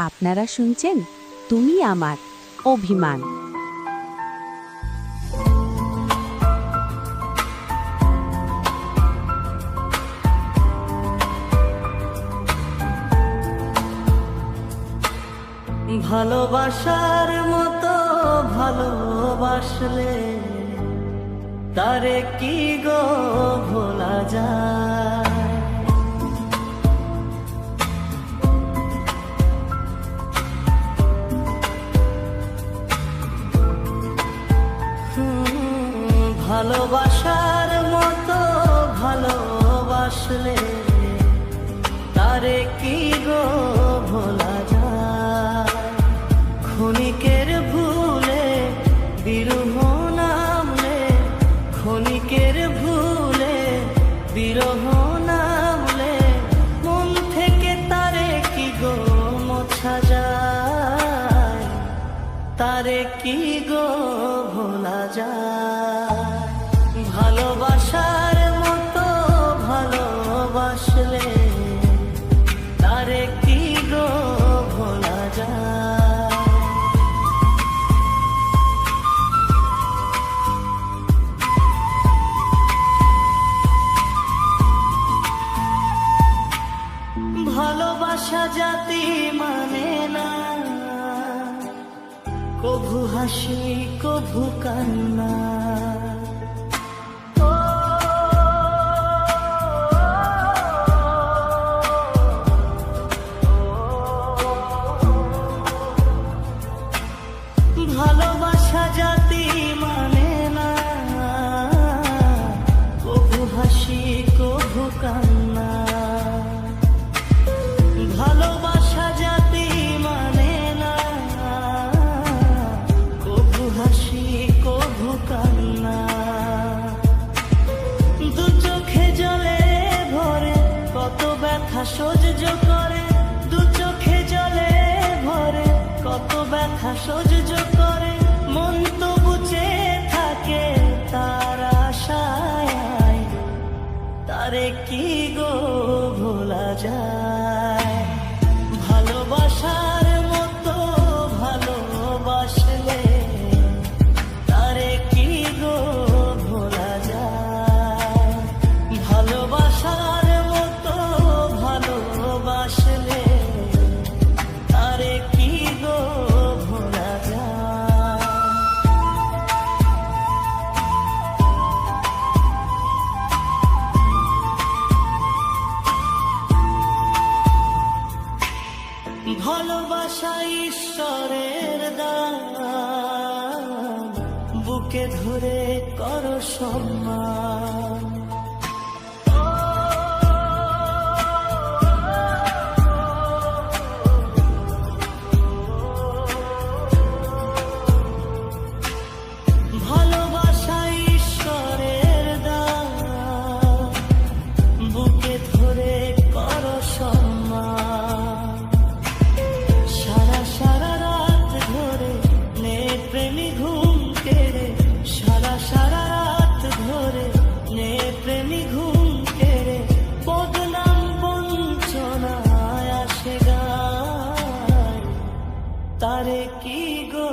আপনারা শুনছেন তুমি আমার অভিমান। ভালোবাসার মতো ভালোবাসলে তারে কি গো ভোলা যায়। ভালোবাসার মতো ভালোবাসলে তারে কি গো ভোলা যায়। ক্ষণিকের ভুলে বিরহ নামলে, ক্ষণিকের ভুলে বিরহ নামলে মন থেকে তারে কি গো মোছা যায়, তারে কি গো ভোলা যায়। ভালোবাসার মতো ভালোবাসলে তারে কি গো ভোলা যায়। ভালোবাসা জাতি মানে না, কভু হাসি কভু কান্না। ভালোবাসা জাতি মানে না, কভু হাসি কভু কান্না। ভালোবাসা জাতি মানে না, কভু হাসি কভু কান্না। দু চোখে জলে ভরে কত ব্যথা সহ্য করে, দু চোখে জলে ভরে কত ব্যথা সহ্য করে। মন তো বুঝে থাকে তার আশায়, তারে কি গো ভোলা যায়। ভালোবাসার মতো ভালোবাসলে তারে কি গো ভোলা যায়। ভালোবাসার মতো ভালোবাসলে তারে কি গো ভোলা যায়। ভালোবাসা ঈশ্বরের দান, বুকে ধরে করো সম্মান। ভালোবাসা ঈশ্বরের দান, বুকে ধরে করো সম্মান। সারা সারা রাত ধরে নে প্রেমী ঘুম কেড়ে, সারা সারা রাত ধরে নে প্রেমী ঘুম কেড়ে। বদনাম বঞ্চনায় আসে গায়, তারে কি গো